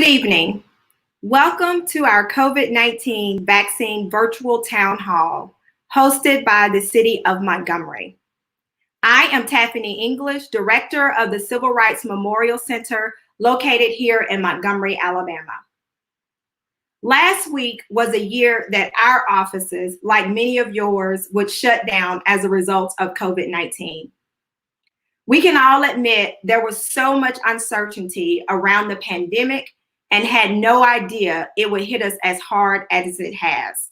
Good evening. Welcome to our COVID-19 vaccine virtual town hall hosted by the City of Montgomery. I am Taffany English, Director of the Civil Rights Memorial Center located here in Montgomery, Alabama. Last week was a year that our offices, like many of yours, would shut down as a result of COVID-19. We can all admit there was so much uncertainty around the pandemic and had no idea it would hit us as hard as it has.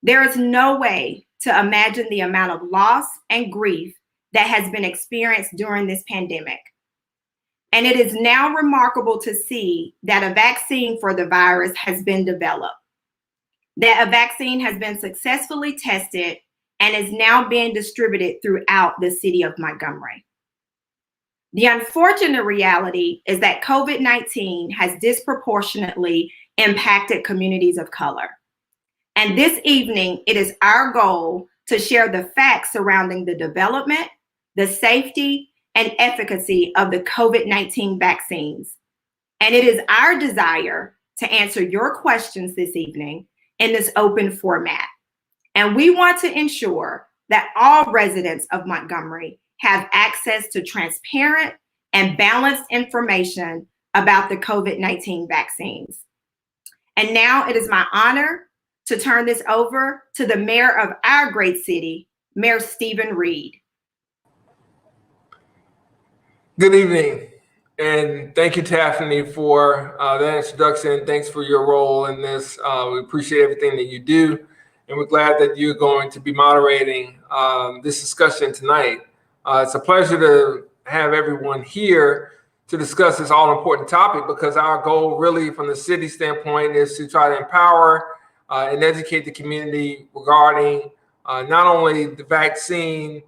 There is no way to imagine the amount of loss and grief that has been experienced during this pandemic. And it is now remarkable to see that a vaccine for the virus has been developed, that a vaccine has been successfully tested and is now being distributed throughout the city of Montgomery. The unfortunate reality is that COVID-19 has disproportionately impacted communities of color. And this evening, it is our goal to share the facts surrounding the development, the safety, and efficacy of the COVID-19 vaccines. And it is our desire to answer your questions this evening in this open format. And we want to ensure that all residents of Montgomery have access to transparent and balanced information about the COVID-19 vaccines. And now it is my honor to turn this over to the mayor of our great city, Mayor Steven L. Good evening, and thank you, Taffany, for that introduction. Thanks for your role in this. We appreciate everything that you do, and we're glad that you're going to be moderating this discussion tonight. It's a pleasure to have everyone here to discuss this all-important topic, because our goal really from the city standpoint is to try to empower and educate the community regarding not only the vaccine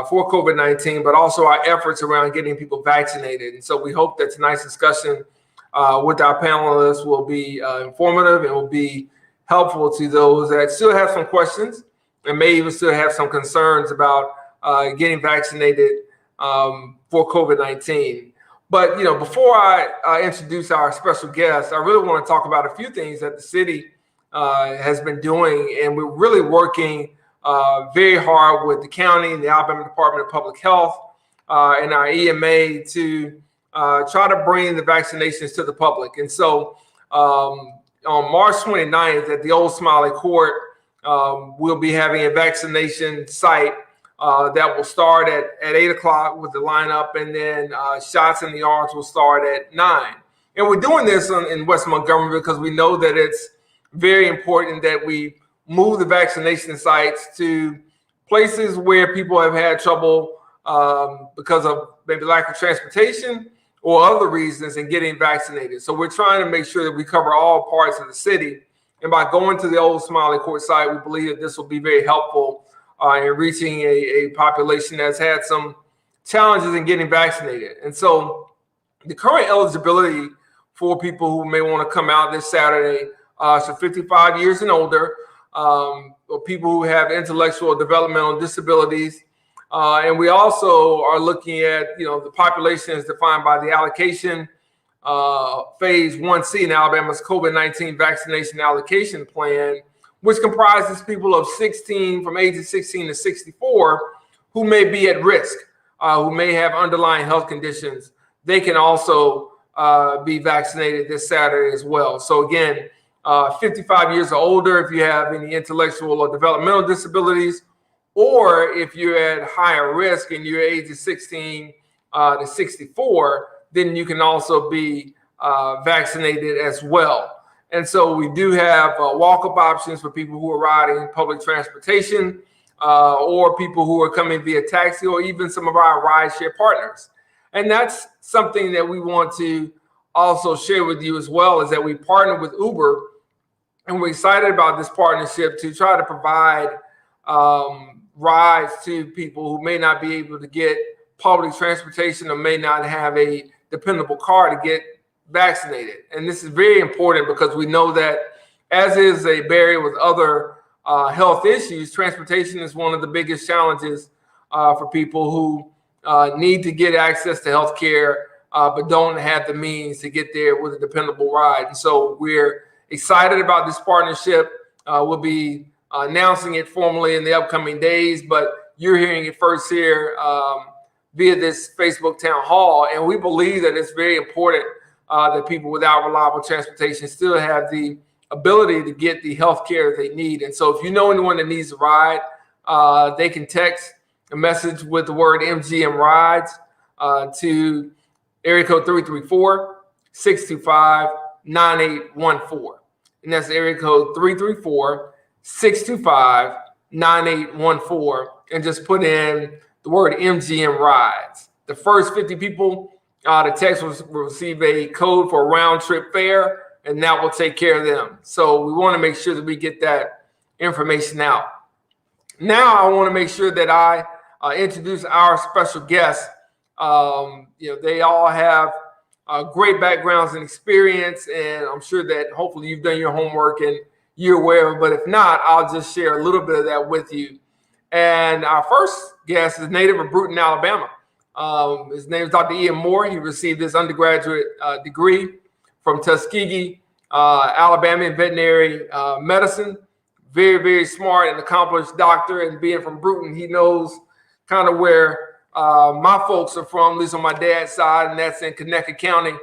for COVID-19, but also our efforts around getting people vaccinated. And so we hope that tonight's discussion with our panelists will be informative and will be helpful to those that still have some questions and may even still have some concerns about getting vaccinated for COVID-19. But before I introduce our special guest, I really want to talk about a few things that the city has been doing, and we're really working very hard with the county and the Alabama Department of Public Health and our EMA to try to bring the vaccinations to the public. And so on March 29th at the Old Smiley Court, we'll be having a vaccination site that will start at 8 o'clock with the lineup, and then shots in the arms will start at 9. And we're doing this in West Montgomery because we know that it's very important that we move the vaccination sites to places where people have had trouble because of maybe lack of transportation or other reasons in getting vaccinated. So we're trying to make sure that we cover all parts of the city. And by going to the Old Smiley Court site, we believe that this will be very helpful in reaching a population that's had some challenges in getting vaccinated. And so the current eligibility for people who may want to come out this Saturday, so 55 years and older, or people who have intellectual or developmental disabilities. And we also are looking at, the population is defined by the allocation phase 1C in Alabama's COVID-19 vaccination allocation plan, which comprises people of from ages 16 to 64 who may be at risk, who may have underlying health conditions. They can also be vaccinated this Saturday as well. So again, 55 years or older, if you have any intellectual or developmental disabilities, or if you're at higher risk and you're ages 16 to 64, then you can also be vaccinated as well. And so we do have walk-up options for people who are riding public transportation or people who are coming via taxi, or even some of our rideshare partners. And that's something that we want to also share with you as well, is that we partner with Uber, and we're excited about this partnership to try to provide rides to people who may not be able to get public transportation or may not have a dependable car to get vaccinated. And this is very important because we know that, as is a barrier with other health issues, transportation is one of the biggest challenges for people who need to get access to health care but don't have the means to get there with a dependable ride. And so we're excited about this partnership. We'll be announcing it formally in the upcoming days, but you're hearing it first here via this Facebook town hall. And we believe that it's very important that people without reliable transportation still have the ability to get the health care that they need. And so if you know anyone that needs a ride, they can text a message with the word MGM Rides to area code 334-625-9814. And that's area code 334-625-9814. And just put in the word MGM Rides. The first 50 people to text will receive a code for a round trip fare, and that will take care of them. So we want to make sure that we get that information out. Now I want to make sure that I introduce our special guests. They all have great backgrounds and experience, and I'm sure that hopefully you've done your homework and you're aware of it. But if not, I'll just share a little bit of that with you. And our first guest is native of Brewton, Alabama. His name is Dr. Ian Moore. He received his undergraduate degree from Tuskegee, Alabama, in veterinary medicine. Very, very smart and accomplished doctor. And being from Brewton, he knows kind of where my folks are from, at least on my dad's side, and that's in Connecticut County,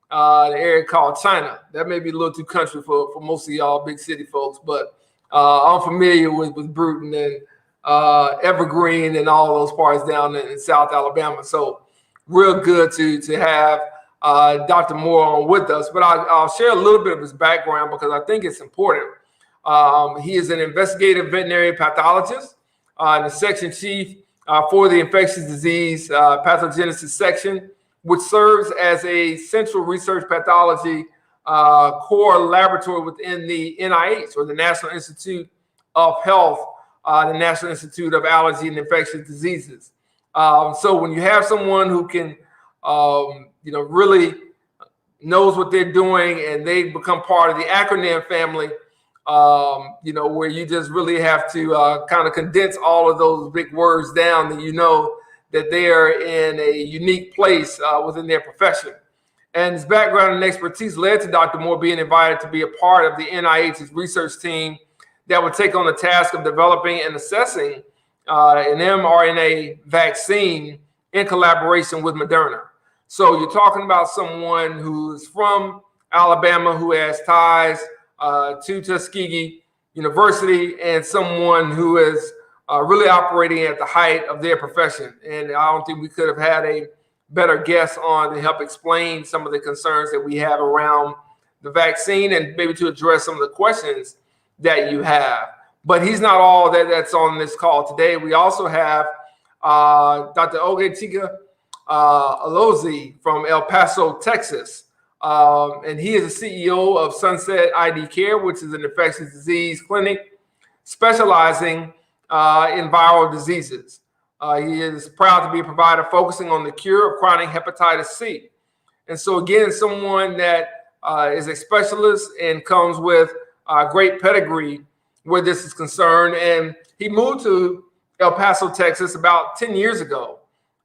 the area called China. That may be a little too country for most of y'all big city folks, but I'm familiar with Brewton and Evergreen and all those parts down in South Alabama. So real good to have Dr. Moore on with us. But I'll share a little bit of his background because I think it's important. He is an investigative veterinary pathologist and the section chief for the Infectious Disease Pathogenesis Section, which serves as a central research pathology core laboratory within the NIAID, or the National Institute of Health, the National Institute of Allergy and Infectious Diseases. So when you have someone who can, really knows what they're doing, and they become part of the acronym family, where you just really have to kind of condense all of those big words down, then you know that they are in a unique place within their profession. And his background and expertise led to Dr. Moore being invited to be a part of the NIH's research team that would take on the task of developing and assessing an mRNA vaccine in collaboration with Moderna. So you're talking about someone who's from Alabama, who has ties to Tuskegee University, and someone who is really operating at the height of their profession. And I don't think we could have had a better guest on to help explain some of the concerns that we have around the vaccine and maybe to address some of the questions that you have. But he's not all that's on this call today. We also have Dr. Michael Lozy from El Paso, Texas. And he is the CEO of Sunset ID Care, which is an infectious disease clinic specializing in viral diseases. He is proud to be a provider focusing on the cure of chronic hepatitis C. And so again, someone that is a specialist and comes with great pedigree where this is concerned. And he moved to El Paso, Texas about 10 years ago.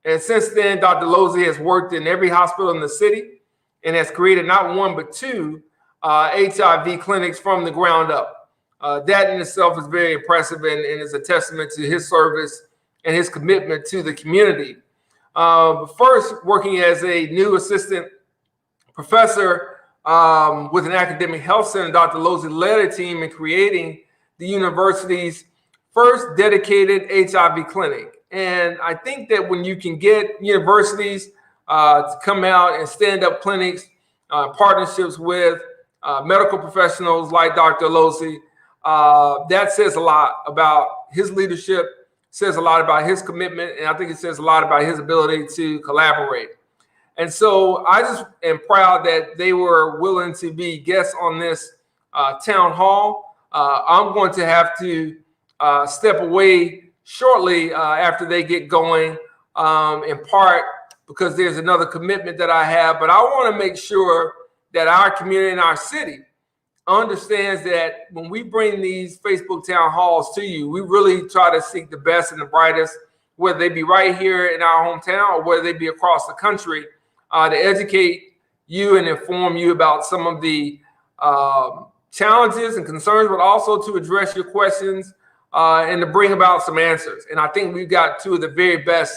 And since then, Dr. Lozy has worked in every hospital in the city and has created not one, but two HIV clinics from the ground up. That in itself is very impressive and is a testament to his service and his commitment to the community. First, working as a new assistant professor with an academic health center, Dr. Lozy led a team in creating the university's first dedicated HIV clinic. And I think that when you can get universities to come out and stand up clinics, partnerships with medical professionals like Dr. Lozy, that says a lot about his leadership, says a lot about his commitment, and I think it says a lot about his ability to collaborate. And so I just am proud that they were willing to be guests on this town hall. I'm going to have to step away shortly after they get going, in part because there's another commitment that I have, but I want to make sure that our community and our city understands that when we bring these Facebook town halls to you, we really try to seek the best and the brightest, whether they be right here in our hometown or whether they be across the country, to educate you and inform you about some of the challenges and concerns, but also to address your questions and to bring about some answers. And I think we've got two of the very best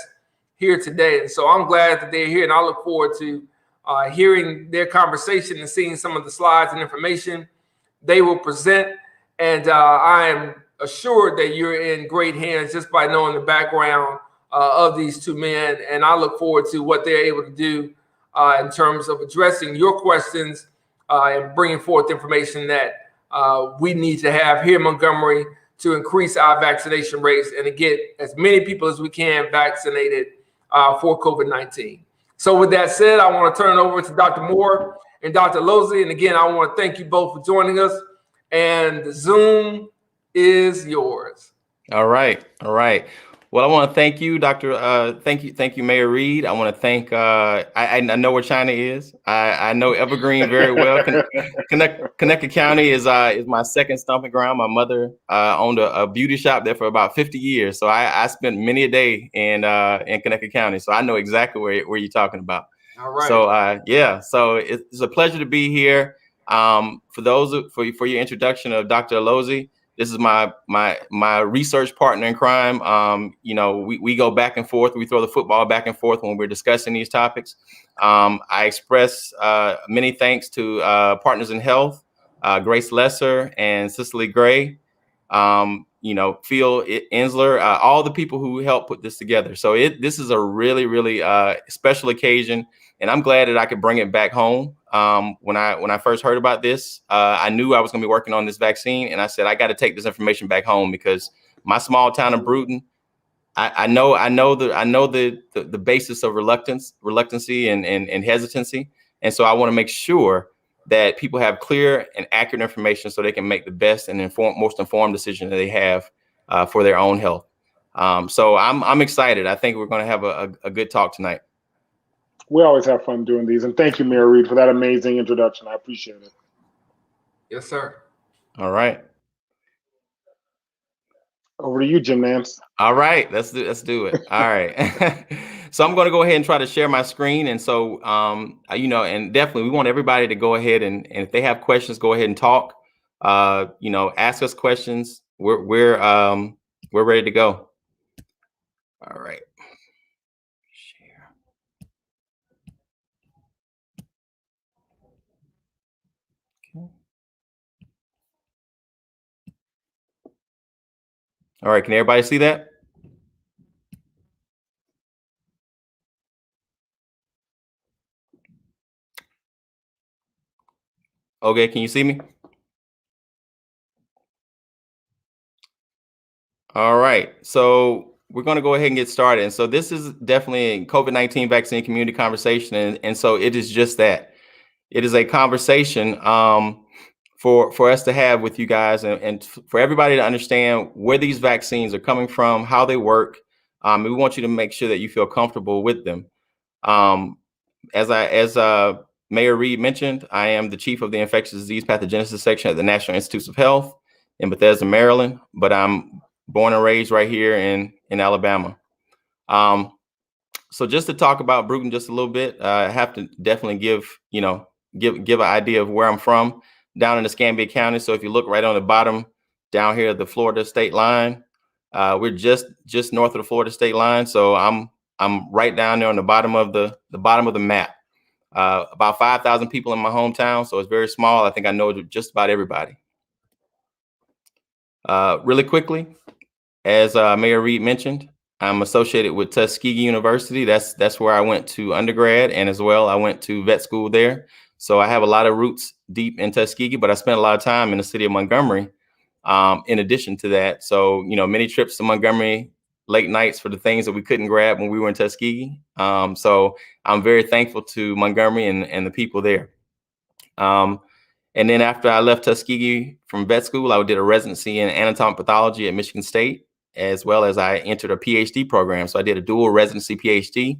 here today. And so I'm glad that they're here, and I look forward to hearing their conversation and seeing some of the slides and information they will present. And I am assured that you're in great hands just by knowing the background of these two men. And I look forward to what they're able to do in terms of addressing your questions and bringing forth information that we need to have here in Montgomery to increase our vaccination rates and to get as many people as we can vaccinated for COVID-19. So with that said, I want to turn it over to Dr. Moore and Dr. Lozy. And again, I want to thank you both for joining us. And the Zoom is yours. All right. All right. Well, I want to thank you, Dr. Thank you, Mayor Reed. I want to thank, I know where China is. I know Evergreen very well. Connecticut County is my second stomping ground. My mother owned a beauty shop there for about 50 years. So I spent many a day in Connecticut County. So I know exactly where you're talking about. All right. So yeah, so it's a pleasure to be here. For your introduction of Dr. Lozy. This is my research partner in crime. We go back and forth. We throw the football back and forth when we're discussing these topics. I express many thanks to Partners in Health, Grace Lesser and Cicely Gray, Phil Ensler, all the people who helped put this together. So this is a really, really special occasion, and I'm glad that I could bring it back home. When I first heard about this, I knew I was going to be working on this vaccine, and I said I got to take this information back home because my small town of Brewton, I know the basis of reluctancy and hesitancy, and so I want to make sure that people have clear and accurate information so they can make the best and most informed decision that they have for their own health. So I'm excited. I think we're going to have a good talk tonight. We always have fun doing these. And thank you, Mayor Reed, for that amazing introduction. I appreciate it. Yes, sir. All right. Over to you, Jim Nance. All right. Let's do it. All right. So I'm going to go ahead and try to share my screen. And so, and definitely we want everybody to go ahead and if they have questions, go ahead and talk, ask us questions. We're ready to go. All right. All right, can everybody see that? Okay, can you see me? All right, so we're going to go ahead and get started. And so this is definitely a COVID-19 vaccine community conversation. And so it is just that. It is a conversation for us to have with you guys and for everybody to understand where these vaccines are coming from, how they work. And we want you to make sure that you feel comfortable with them. As Mayor Reed mentioned, I am the chief of the Infectious Disease Pathogenesis Section at the National Institutes of Health in Bethesda, Maryland, but I'm born and raised right here in Alabama. So just to talk about Brewton just a little bit, I have to definitely give an idea of where I'm from. Down in Escambia County. So if you look right on the bottom down here at the Florida state line, we're just north of the Florida state line. So I'm right down there on the bottom of the map. About 5,000 people in my hometown, so it's very small. I think I know just about everybody. Really quickly, as Mayor Reed mentioned, I'm associated with Tuskegee University. That's where I went to undergrad, and as well I went to vet school there. So I have a lot of roots deep in Tuskegee, but I spent a lot of time in the city of Montgomery in addition to that. So, many trips to Montgomery, late nights for the things that we couldn't grab when we were in Tuskegee. So I'm very thankful to Montgomery and the people there. And then after I left Tuskegee from vet school, I did a residency in anatomic pathology at Michigan State, as well as I entered a PhD program. So I did a dual residency PhD.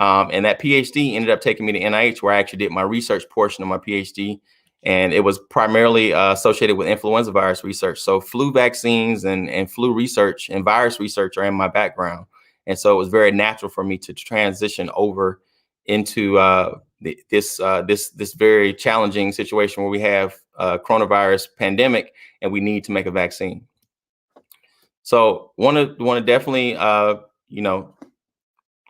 And that PhD ended up taking me to NIH, where I actually did my research portion of my PhD. And it was primarily associated with influenza virus research. So flu vaccines and flu research and virus research are in my background. And so it was very natural for me to transition over into this very challenging situation where we have coronavirus pandemic and we need to make a vaccine. So want to definitely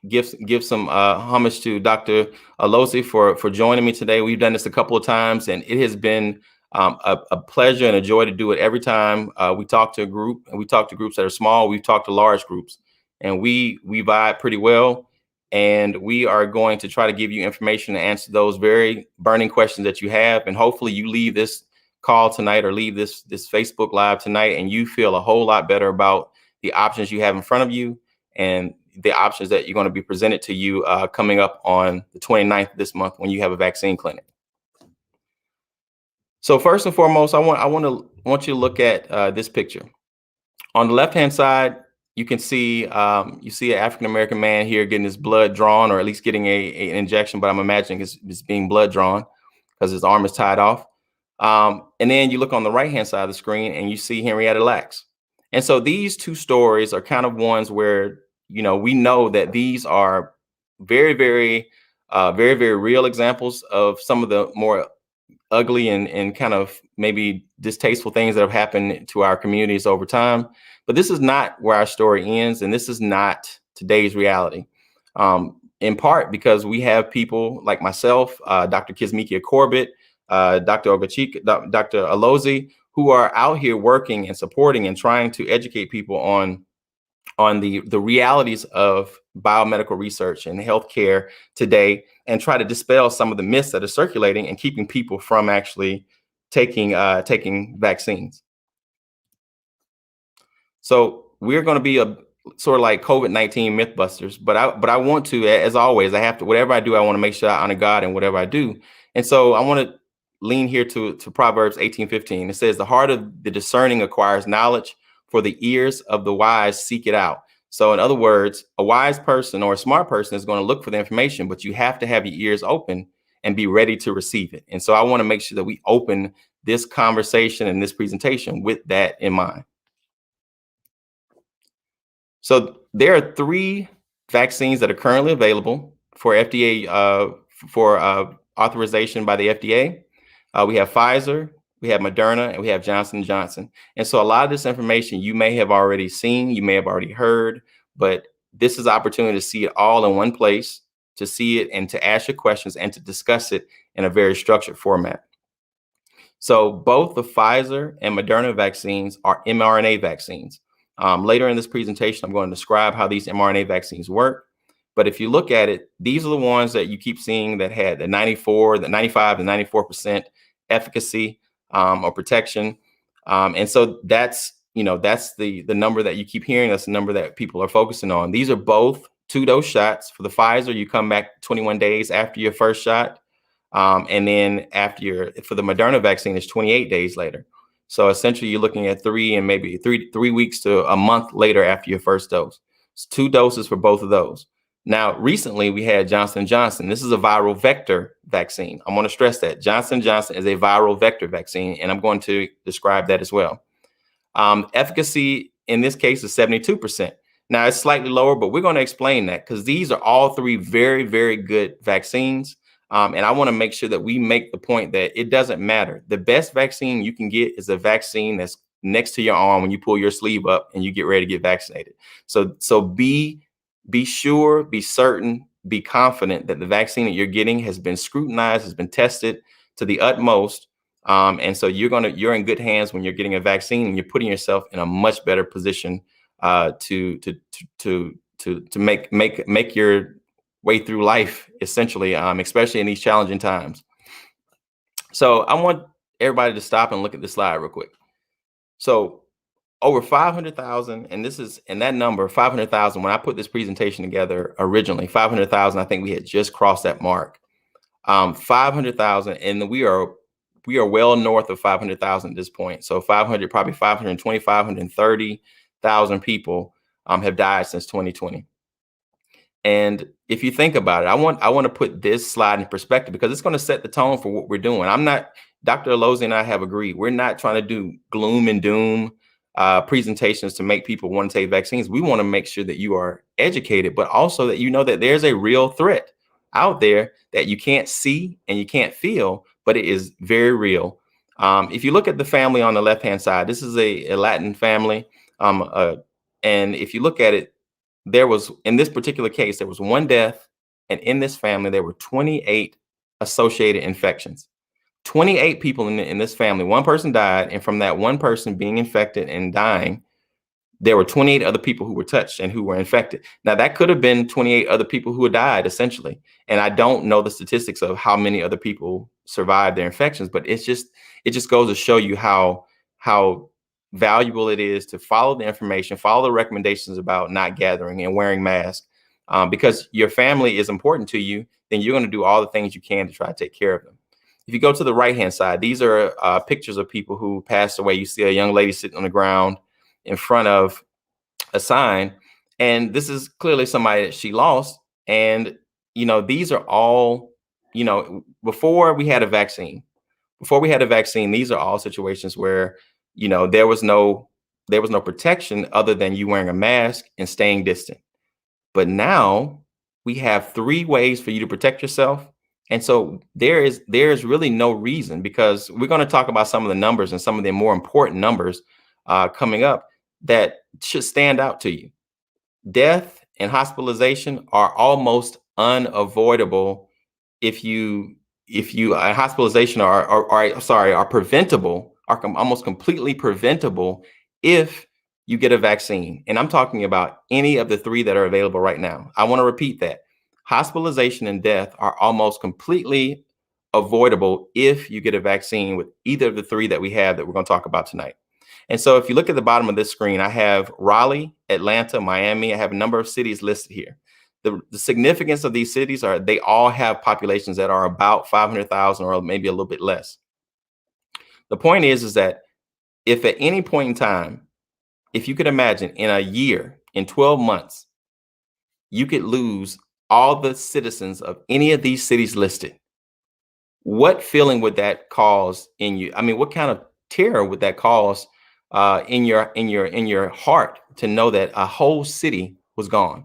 give some homage to Dr. Lozy for joining me today. We've done this a couple of times, and it has been a pleasure and a joy to do it every time we talk to a group. And we talk to groups that are small. We've talked to large groups, and we vibe pretty well. And we are going to try to give you information to answer those very burning questions that you have. And hopefully you leave this call tonight or leave this Facebook Live tonight and you feel a whole lot better about the options you have in front of you and the options that you're going to be presented to you coming up on the 29th of this month when you have a vaccine clinic. So first and foremost, I want you to look at this picture. On the left-hand side, you can see you see an African-American man here getting his blood drawn, or at least getting an injection, but I'm imagining it's being blood drawn because his arm is tied off. And then you look on the right-hand side of the screen and you see Henrietta Lacks. And so these two stories are kind of ones where, we know that these are very, very real examples of some of the more ugly and kind of maybe distasteful things that have happened to our communities over time. But this is not where our story ends, and this is not today's reality. In part because we have people like myself, Dr. Kizzmekia Corbett, Dr. Ogachik, Dr. Lozy, who are out here working and supporting and trying to educate people on the realities of biomedical research and healthcare today, and try to dispel some of the myths that are circulating and keeping people from actually taking vaccines. So we're going to be a sort of like COVID-19 mythbusters, but I want to, as always, I have to, whatever I do, I want to make sure I honor God in whatever I do. And so I want to lean here to Proverbs 18:15. It says, the heart of the discerning acquires knowledge, for the ears of the wise seek it out. So in other words, a wise person or a smart person is going to look for the information, but you have to have your ears open and be ready to receive it. And so I want to make sure that we open this conversation and this presentation with that in mind. So there are 3 vaccines that are currently available for FDA for authorization by the FDA. We have Pfizer, we have Moderna, and we have Johnson & Johnson. And so a lot of this information you may have already seen, you may have already heard, but this is an opportunity to see it all in one place, to see it and to ask your questions and to discuss it in a very structured format. So both the Pfizer and Moderna vaccines are mRNA vaccines. Later in this presentation, I'm going to describe how these mRNA vaccines work. But if you look at it, these are the ones that you keep seeing that had the 95 to 94% efficacy or protection. And so that's the number that you keep hearing. That's the number that people are focusing on. These are both 2-dose shots. For the Pfizer, you come back 21 days after your first shot. And then for the Moderna vaccine, it's 28 days later. So essentially you're looking at 3 and maybe three weeks to a month later after your first dose. It's 2 doses for both of those. Now, recently we had Johnson & Johnson. This is a viral vector vaccine. I want to stress that Johnson & Johnson is a viral vector vaccine, and I'm going to describe that as well. Efficacy in this case is 72%. Now it's slightly lower, but we're going to explain that because these are all 3 very, very good vaccines. And I want to make sure that we make the point that it doesn't matter. The best vaccine you can get is a vaccine that's next to your arm when you pull your sleeve up and you get ready to get vaccinated. So be sure, be certain, be confident that the vaccine that you're getting has been scrutinized, has been tested to the utmost. And so you're in good hands when you're getting a vaccine, and you're putting yourself in a much better position to make your way through life, essentially, especially in these challenging times. So I want everybody to stop and look at this slide real quick. So over 500,000, and that number 500,000, when I put this presentation together originally, 500,000, I think we had just crossed that mark. 500,000, and we are well north of 500,000 at this point. So 500, probably 520, 530,000 people have died since 2020. And if you think about it, I want to put this slide in perspective because it's going to set the tone for what we're doing. Dr. Lozy and I have agreed. We're not trying to do gloom and doom presentations to make people want to take vaccines. We want to make sure that you are educated, but also that you know that there's a real threat. out there that you can't see and you can't feel, but it is very real. If you look at the family on the left-hand side, this is a Latin family. And if you look at it, there was, in this particular case, there was one death. And in this family, there were 28 associated infections. 28 people in this family. One person died. And from that one person being infected and dying, there were 28 other people who were touched and who were infected. Now, that could have been 28 other people who had died, essentially. And I don't know the statistics of how many other people survived their infections, but it just goes to show you how valuable it is to follow the information, follow the recommendations about not gathering and wearing masks. Because your family is important to you, then you're going to do all the things you can to try to take care of them. If you go to the right-hand side, these are pictures of people who passed away. You see a young lady sitting on the ground in front of a sign, and this is clearly somebody that she lost. And, these are all, before we had a vaccine, these are all situations where, there was no protection other than you wearing a mask and staying distant. But now we have 3 ways for you to protect yourself. And so there is really no reason, because we're going to talk about some of the numbers and some of the more important numbers coming up that should stand out to you. Death and hospitalization are almost unavoidable hospitalization are preventable, are almost completely preventable if you get a vaccine. And I'm talking about any of the 3 that are available right now. I want to repeat that. Hospitalization and death are almost completely avoidable if you get a vaccine with either of the 3 that we have that we're going to talk about tonight. And so if you look at the bottom of this screen, I have Raleigh, Atlanta, Miami. I have a number of cities listed here. The significance of these cities are they all have populations that are about 500,000 or maybe a little bit less. The point is that if at any point in time, if you could imagine in a year, in 12 months, you could lose all the citizens of any of these cities listed, what feeling would that cause in you? I mean, what kind of terror would that cause in your heart to know that a whole city was gone?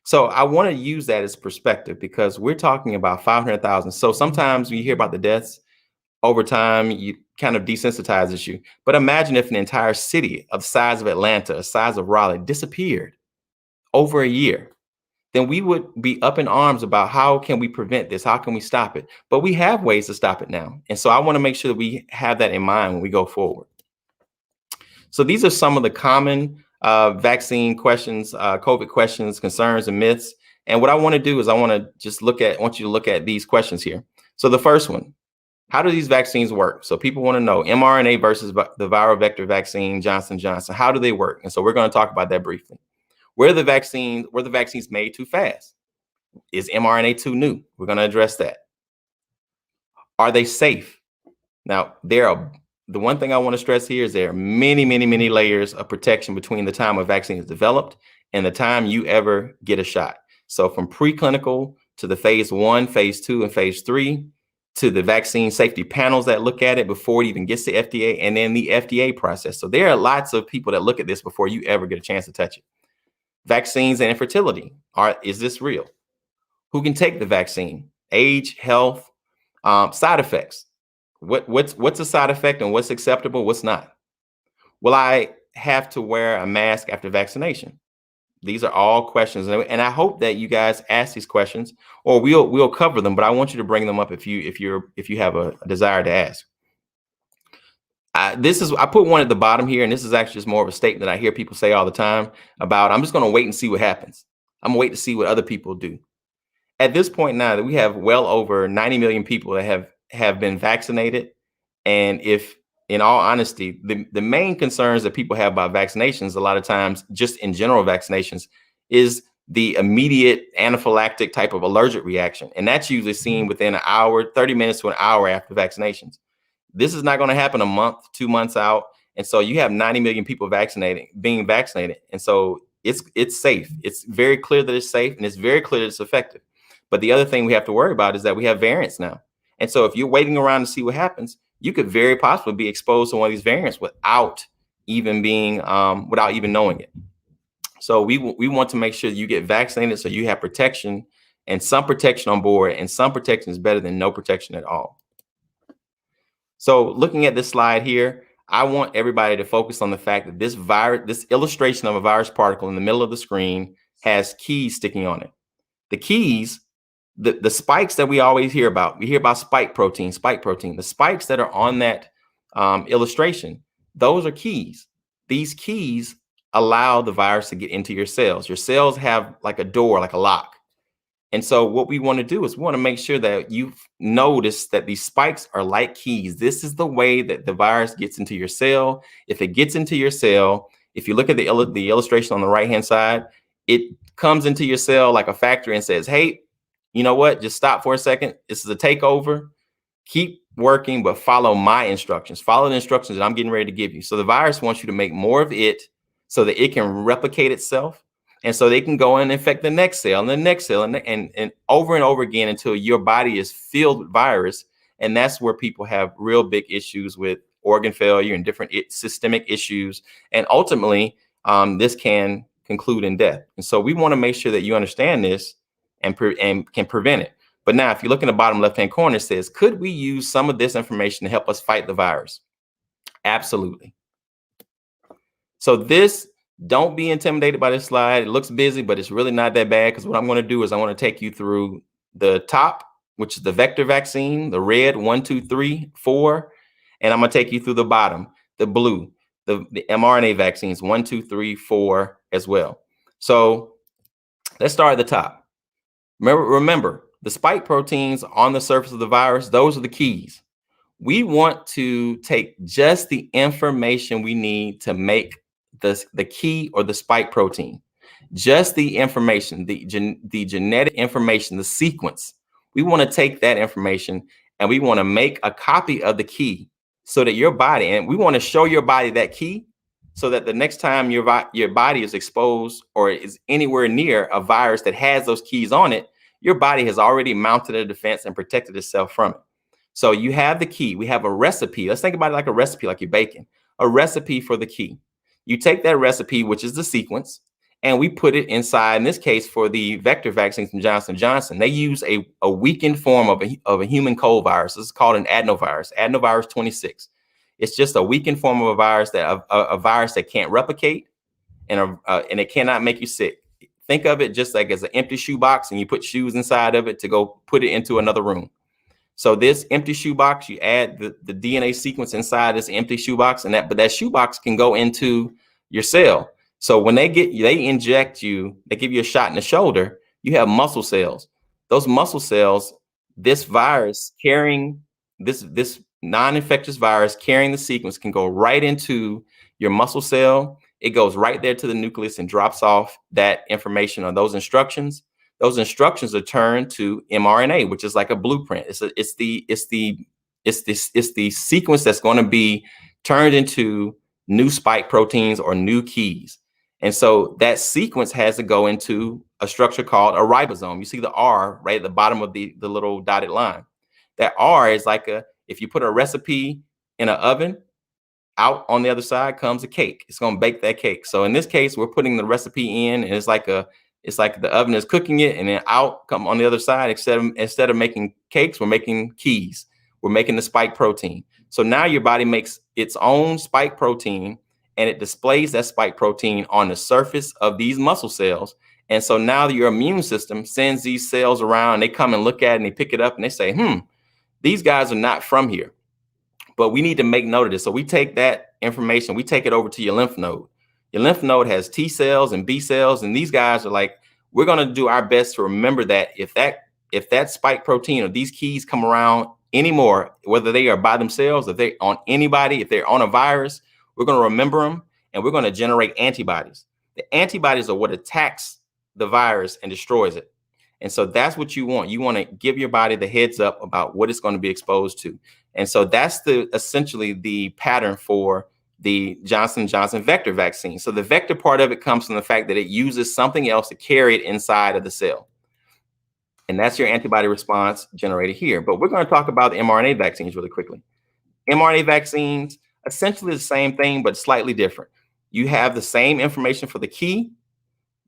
So I want to use that as perspective, because we're talking about 500,000. So sometimes when you hear about the deaths over time, you kind of desensitizes you. But imagine if an entire city of the size of Atlanta, the size of Raleigh, disappeared over a year. Then we would be up in arms about how can we prevent this? How can we stop it? But we have ways to stop it now. And so I want to make sure that we have that in mind when we go forward. So these are some of the common vaccine questions, COVID questions, concerns, and myths. And what I want to do is I want you to look at these questions here. So the first one, how do these vaccines work? So people want to know mRNA versus the viral vector vaccine, Johnson & Johnson. How do they work? And so we're going to talk about that briefly. Were the vaccines made too fast? Is mRNA too new? We're going to address that. Are they safe? Now, the one thing I want to stress here is there are many, many, many layers of protection between the time a vaccine is developed and the time you ever get a shot. So from preclinical to the phase 1, phase 2, and phase 3, to the vaccine safety panels that look at it before it even gets to FDA, and then the FDA process. So there are lots of people that look at this before you ever get a chance to touch it. Vaccines and infertility. Is this real? Who can take the vaccine? Age, health, side effects. What's a side effect and what's acceptable? What's not? Will I have to wear a mask after vaccination? These are all questions, and I hope that you guys ask these questions, or we'll cover them. But I want you to bring them up if you have a desire to ask. I put one at the bottom here, and this is actually just more of a statement that I hear people say all the time about, I'm just going to wait and see what happens. I'm going to wait to see what other people do. At this point now that we have well over 90 million people that have been vaccinated, and if, in all honesty, the main concerns that people have about vaccinations, a lot of times, just in general vaccinations, is the immediate anaphylactic type of allergic reaction. And that's usually seen within an hour, 30 minutes to an hour after vaccinations. This is not going to happen a month, 2 months out. And so you have 90 million people being vaccinated. And so it's safe. It's very clear that it's safe, and it's very clear that it's effective. But the other thing we have to worry about is that we have variants now. And so if you're waiting around to see what happens, you could very possibly be exposed to one of these variants without even knowing it. So we want to make sure you get vaccinated so you have protection and some protection on board, and some protection is better than no protection at all. So looking at this slide here, I want everybody to focus on the fact that this virus, this illustration of a virus particle in the middle of the screen has keys sticking on it. The keys, the spikes that we always hear about, we hear about spike protein. The spikes that are on that illustration, those are keys. These keys allow the virus to get into your cells. Your cells have like a door, like a lock. And so what we want to do is we want to make sure that you notice that these spikes are like keys. This is the way that the virus gets into your cell. If it gets into your cell, if you look at the illustration on the right-hand side, it comes into your cell like a factory and says, hey, you know what? Just stop for a second. This is a takeover. Keep working, but follow my instructions. Follow the instructions that I'm getting ready to give you. So the virus wants you to make more of it so that it can replicate itself. And so they can go and infect the next cell and the next cell and over again until your body is filled with virus. And that's where people have real big issues with organ failure and different systemic issues. And ultimately, this can conclude in death. And so we want to make sure that you understand this and can prevent it. But now, if you look in the bottom left-hand corner, it says, could we use some of this information to help us fight the virus? Absolutely. So this, don't be intimidated by this slide. It looks busy, but it's really not that bad, because what I'm going to do is I want to take you through the top, which is the vector vaccine, the red 1, 2, 3, 4, and I'm going to take you through the bottom, the blue, the mRNA vaccines 1, 2, 3, 4 as well. So let's start at the top. Remember, the spike proteins on the surface of the virus, those are the keys. We want to take just the information we need to make the key or the spike protein, just the information, the genetic information, the sequence. We want to take that information and we want to make a copy of the key so that your body, and we want to show your body that key so that the next time your body is exposed or is anywhere near a virus that has those keys on it, your body has already mounted a defense and protected itself from it. So you have the key. We have a recipe. Let's think about it like a recipe, like you're baking, a recipe for the key. You take that recipe, which is the sequence, and we put it inside. In this case, for the vector vaccines from Johnson & Johnson, they use a weakened form of a human cold virus. This is called an adenovirus, adenovirus 26. It's just a weakened form of a virus that can't replicate and it cannot make you sick. Think of it just like as an empty shoebox, and you put shoes inside of it to go put it into another room. So this empty shoebox, you add the DNA sequence inside this empty shoebox, but that shoebox can go into your cell. So when they inject you, they give you a shot in the shoulder, you have muscle cells. Those muscle cells, this virus carrying this non-infectious virus carrying the sequence can go right into your muscle cell. It goes right there to the nucleus and drops off that information on those instructions. Those instructions are turned to mRNA, which is like a blueprint. It's the sequence that's going to be turned into new spike proteins or new keys. And so that sequence has to go into a structure called a ribosome. You see the R right at the bottom of the little dotted line. That R is like if you put a recipe in an oven, out on the other side comes a cake. It's going to bake that cake. So in this case, we're putting the recipe in, and it's like the oven is cooking it, and then out come on the other side. Instead of making cakes, we're making keys. We're making the spike protein. So now your body makes its own spike protein, and it displays that spike protein on the surface of these muscle cells. And so now your immune system sends these cells around. They come and look at it, and they pick it up, and they say, these guys are not from here. But we need to make note of this. So we take that information, we take it over to your lymph node. Your lymph node has T cells and B cells, and these guys are like, we're going to do our best to remember that if that spike protein or these keys come around anymore, whether they are by themselves, if they're on anybody, if they're on a virus, we're going to remember them, and we're going to generate antibodies. The antibodies are what attacks the virus and destroys it. And so that's what you want. You want to give your body the heads up about what it's going to be exposed to. And so that's essentially the pattern for the Johnson & Johnson vector vaccine. So the vector part of it comes from the fact that it uses something else to carry it inside of the cell. And that's your antibody response generated here. But we're going to talk about the mRNA vaccines really quickly. mRNA vaccines, essentially the same thing, but slightly different. You have the same information for the key.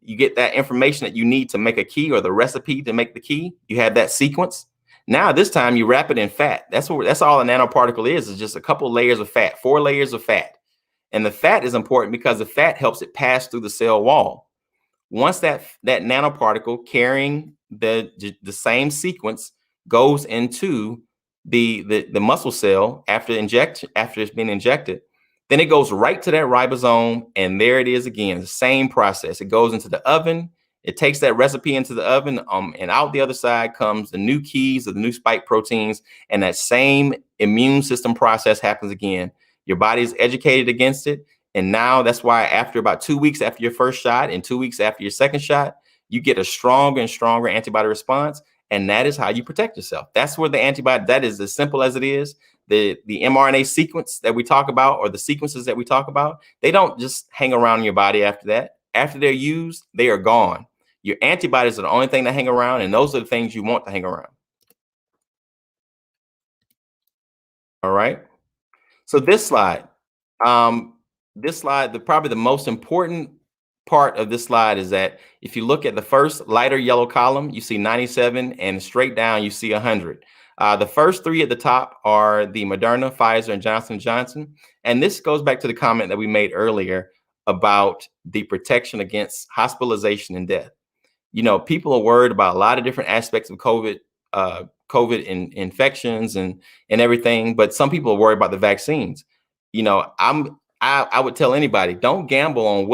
you get that information that you need to make a key, or the recipe to make the key. You have that sequence. Now this time you wrap it in fat. That's all a nanoparticle is just a couple layers of fat, 4 layers of fat. And the fat is important because the fat helps it pass through the cell wall. Once that nanoparticle carrying the same sequence goes into the muscle cell after it's been injected, then it goes right to that ribosome, and there it is again, the same process. It goes into the oven, it takes that recipe into the oven, and out the other side comes the new keys of the new spike proteins, and that same immune system process happens again. Your body is educated against it, and now that's why after about 2 weeks after your first shot and 2 weeks after your second shot, you get a stronger and stronger antibody response, and that is how you protect yourself. That's where the antibody, that is as simple as it is. The mRNA sequence that we talk about, or the sequences that we talk about, they don't just hang around in your body after that. After they're used, they are gone. Your antibodies are the only thing that hang around, and those are the things you want to hang around. All right. So this slide, probably the most important part of this slide is that if you look at the first lighter yellow column, you see 97, and straight down you see 100. The first 3 at the top are the Moderna, Pfizer, and Johnson & Johnson. And this goes back to the comment that we made earlier about the protection against hospitalization and death. You know, people are worried about a lot of different aspects of COVID infections and everything, but some people are worried about the vaccines. You know, I would tell anybody, don't gamble on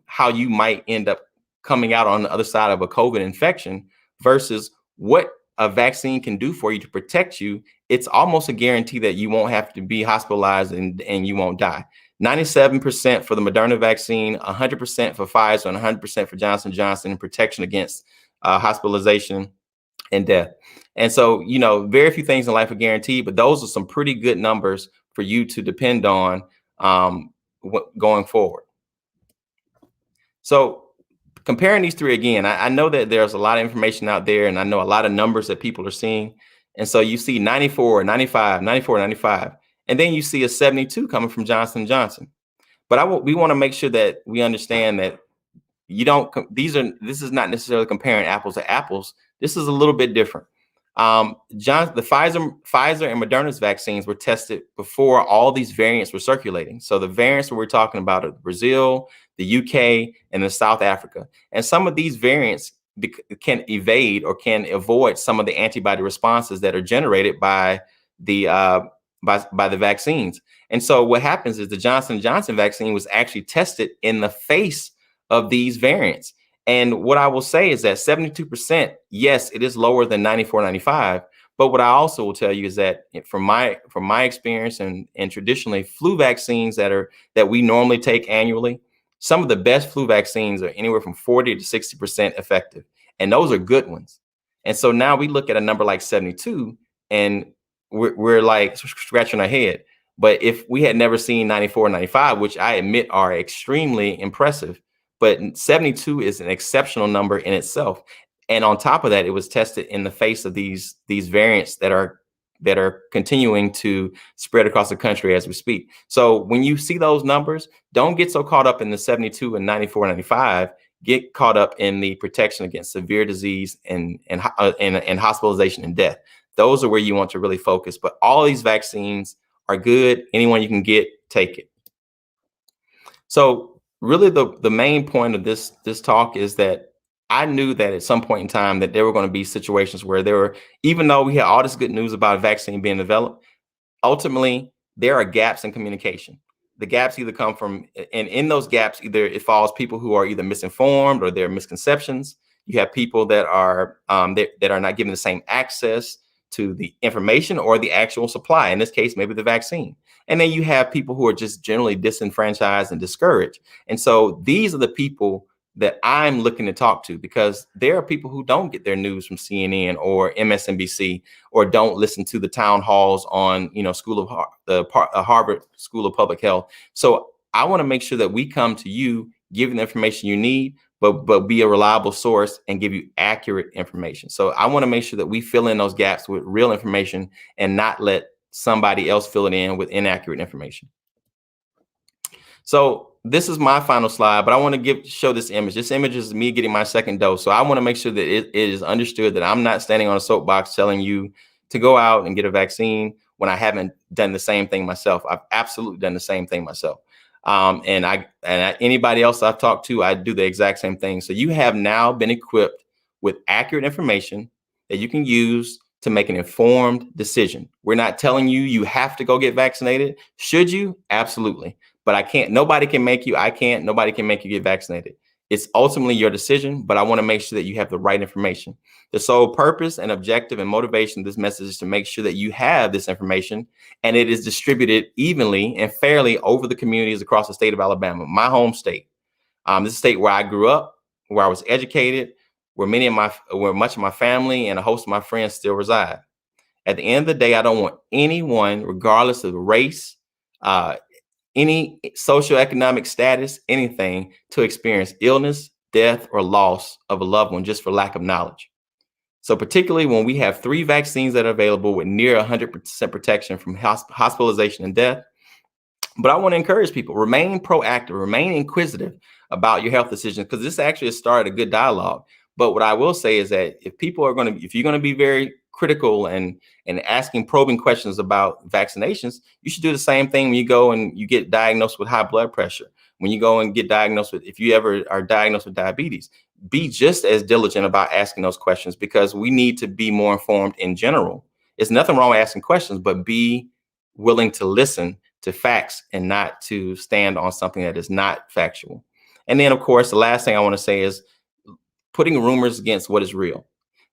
how you might end up coming out on the other side of a COVID infection versus what a vaccine can do for you to protect you. It's almost a guarantee that you won't have to be hospitalized and you won't die. 97% for the Moderna vaccine, 100% for Pfizer, and 100% for Johnson & Johnson in protection against hospitalization and death. And so, you know, very few things in life are guaranteed, but those are some pretty good numbers for you to depend on going forward. So comparing these 3 again, I know that there's a lot of information out there, and I know a lot of numbers that people are seeing. And so you see 94, 95, 94, 95, and then you see a 72 coming from Johnson & Johnson. But we want to make sure that we understand that this is not necessarily comparing apples to apples. This is a little bit different. The Pfizer and Moderna's vaccines were tested before all these variants were circulating. So the variants that we're talking about are Brazil, the UK, and the South Africa. And some of these variants can evade or can avoid some of the antibody responses that are generated by the vaccines. And so what happens is the Johnson & Johnson vaccine was actually tested in the face of these variants. And what I will say is that 72%, yes, it is lower than 94, 95. But what I also will tell you is that from my experience and traditionally flu vaccines that we normally take annually, some of the best flu vaccines are anywhere from 40 to 60% effective. And those are good ones. And so now we look at a number like 72 and we're like scratching our head. But if we had never seen 94, 95, which I admit are extremely impressive, but 72 is an exceptional number in itself. And on top of that, it was tested in the face of these variants that are continuing to spread across the country as we speak. So when you see those numbers, don't get so caught up in the 72 and 94, 95. Get caught up in the protection against severe disease and hospitalization and death. Those are where you want to really focus. But all these vaccines are good. Anyone you can get, take it. So really the main point of this talk is that I knew that at some point in time that there were going to be situations where even though we had all this good news about a vaccine being developed, ultimately there are gaps in communication. The gaps either come from, and in those gaps, either it falls people who are either misinformed or there are misconceptions. You have people that are that are not given the same access to the information or the actual supply. In this case, maybe the vaccine. And then you have people who are just generally disenfranchised and discouraged. And so these are the people that I'm looking to talk to, because there are people who don't get their news from CNN or MSNBC, or don't listen to the town halls on, Harvard School of Public Health. So I want to make sure that we come to you, give you the information you need, but be a reliable source and give you accurate information. So I want to make sure that we fill in those gaps with real information and not let somebody else fill it in with inaccurate information. So this is my final slide, but I want to show this image. This image is me getting my second dose. So I want to make sure that it is understood that I'm not standing on a soapbox telling you to go out and get a vaccine when I haven't done the same thing myself. I've absolutely done the same thing myself. Anybody else I've talked to, I do the exact same thing. So you have now been equipped with accurate information that you can use to make an informed decision. We're not telling you you have to go get vaccinated. Should you? Absolutely. But nobody can make you, nobody can make you get vaccinated. It's ultimately your decision, but I want to make sure that you have the right information. The sole purpose and objective and motivation of this message is to make sure that you have this information and it is distributed evenly and fairly over the communities across the state of Alabama, my home state. This is a state where I grew up, where I was educated, where much of my family and a host of my friends still reside. At the end of the day, I don't want anyone, regardless of race, any socioeconomic status, anything, to experience illness, death, or loss of a loved one just for lack of knowledge. So particularly when we have 3 vaccines that are available with near 100% protection from hospitalization and death. But I want to encourage people, remain proactive, remain inquisitive about your health decisions, because this actually has started a good dialogue. But what I will say is that if you're going to be very critical and asking probing questions about vaccinations, you should do the same thing when you go and you get diagnosed with high blood pressure. When you go and get diagnosed if you ever are diagnosed with diabetes, be just as diligent about asking those questions, because we need to be more informed in general. There's nothing wrong with asking questions, but be willing to listen to facts and not to stand on something that is not factual. And then, of course, the last thing I want to say is putting rumors against what is real.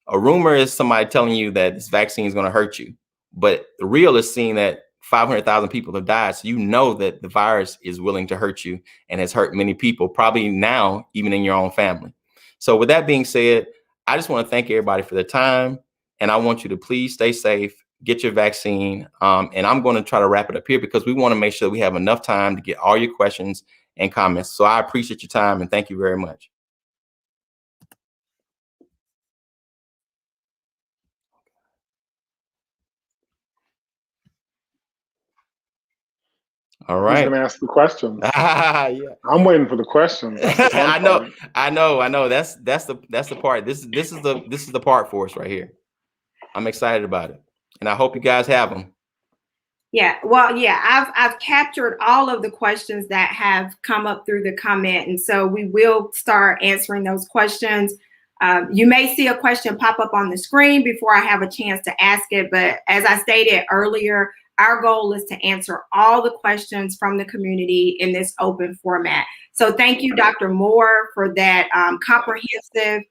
A rumor is somebody telling you that this vaccine is going to hurt you, but the real is seeing that 500,000 people have died. So you know that the virus is willing to hurt you and has hurt many people, probably now even in your own family. So with that being said, I just want to thank everybody for their time, and I want you to please stay safe, get your vaccine, and I'm going to try to wrap it up here because we want to make sure we have enough time to get all your questions and comments. So I appreciate your time and thank you very much. All right. Who's going to ask the questions? Yeah. I'm waiting for the questions. I know. That's the part. This is the part for us right here. I'm excited about it, and I hope you guys have them. Yeah, well, yeah, I've captured all of the questions that have come up through the comment, and so we will start answering those questions. You may see a question pop up on the screen before I have a chance to ask it, but as I stated earlier, our goal is to answer all the questions from the community in this open format. So thank you, Dr. Moore, for that comprehensive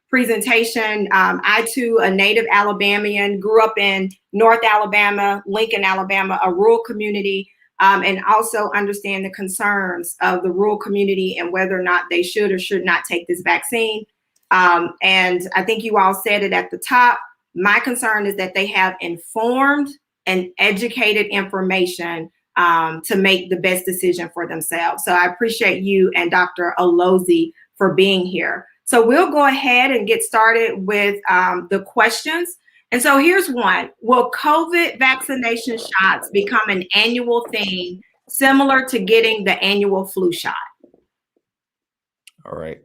presentation. I too, a native Alabamian, grew up in North Alabama, Lincoln, Alabama, a rural community, and also understand the concerns of the rural community and whether or not they should or should not take this vaccine. And I think you all said it at the top. My concern is that they have informed and educated information to make the best decision for themselves. So I appreciate you and Dr. Lozy for being here. So we'll go ahead and get started with the questions. And so here's one. Will COVID vaccination shots become an annual thing similar to getting the annual flu shot? All right.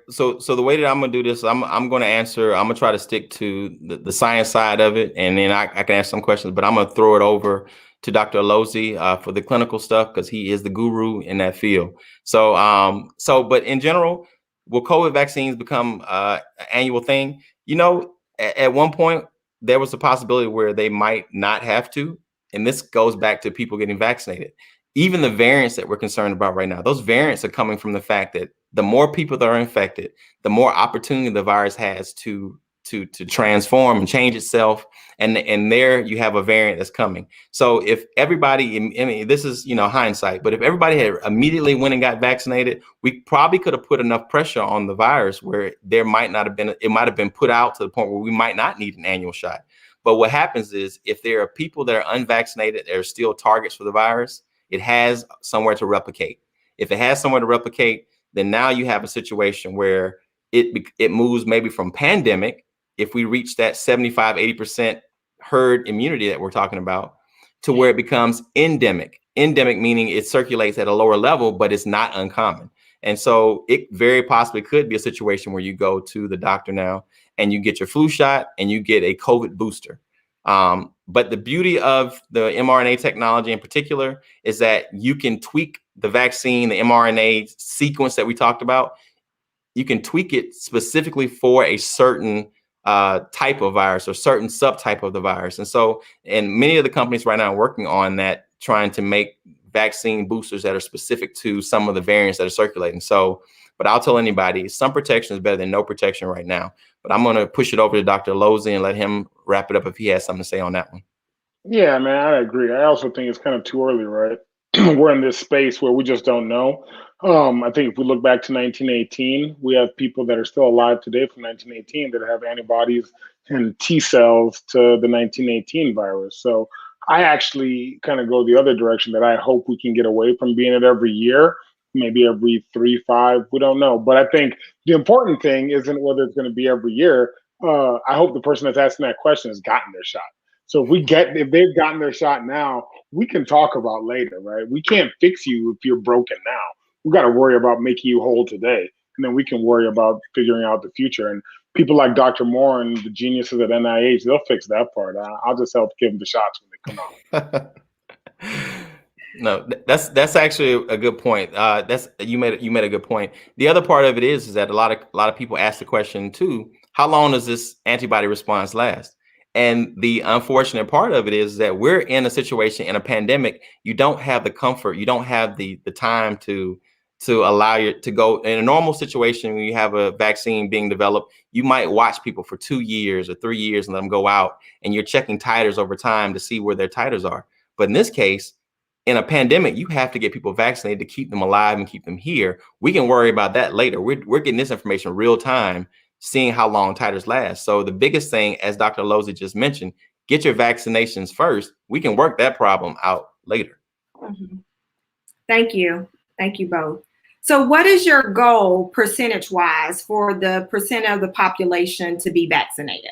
So the way that I'm going to do this, I'm going to answer. I'm going to try to stick to the science side of it, and then I can ask some questions. But I'm going to throw it over to Dr. Lozy for the clinical stuff because he is the guru in that field. So but in general, will COVID vaccines become an annual thing? You know, at one point there was a possibility where they might not have to, and this goes back to people getting vaccinated. Even the variants that we're concerned about right now, those variants are coming from the fact that the more people that are infected, the more opportunity the virus has to transform and change itself. And there you have a variant that's coming. So if everybody, I mean, this is, hindsight, but if everybody had immediately went and got vaccinated, we probably could have put enough pressure on the virus where it might have been put out to the point where we might not need an annual shot. But what happens is if there are people that are unvaccinated, that are still targets for the virus, it has somewhere to replicate. If it has somewhere to replicate, then now you have a situation where it moves maybe from pandemic, if we reach that 75, 80% herd immunity that we're talking about, to where it becomes endemic. endemic, meaning it circulates at a lower level, but it's not uncommon. And so it very possibly could be a situation where you go to the doctor now and you get your flu shot and you get a COVID booster. But the beauty of the mRNA technology in particular is that you can tweak the vaccine, the mRNA sequence that we talked about. You can tweak it specifically for a certain type of virus or certain subtype of the virus. And many of the companies right now are working on that, trying to make vaccine boosters that are specific to some of the variants that are circulating. So, but I'll tell anybody, some protection is better than no protection right now. But I'm going to push it over to Dr. Lozy and let him wrap it up if he has something to say on that one. Yeah, man, I agree. I also think it's kind of too early, right? We're in this space where we just don't know. I think if we look back to 1918, we have people that are still alive today from 1918 that have antibodies and T cells to the 1918 virus. So I actually kind of go the other direction, that I hope we can get away from being it every year, maybe every 3, 5, we don't know. But I think the important thing isn't whether it's going to be every year. I hope the person that's asking that question has gotten their shot. So if they've gotten their shot now, we can talk about later, right? We can't fix you if you're broken now. We got to worry about making you whole today, and then we can worry about figuring out the future. And people like Dr. Moore and the geniuses at NIAID, they'll fix that part. I'll just help give them the shots when they come out. No, that's actually a good point. You made a good point. The other part of it is that a lot of people ask the question too: how long does this antibody response last? And the unfortunate part of it is that we're in a situation, in a pandemic, you don't have the comfort, you don't have the time to allow you to go. In a normal situation, when you have a vaccine being developed, you might watch people for 2 years or 3 years and let them go out, and you're checking titers over time to see where their titers are. But in this case, in a pandemic, you have to get people vaccinated to keep them alive and keep them here. We can worry about that later. We're getting this information real time, seeing how long titers last. So the biggest thing, as Dr. Lozy just mentioned, get your vaccinations first. We can work that problem out later. Mm-hmm. Thank you. Thank you both. So what is your goal percentage-wise for the percent of the population to be vaccinated?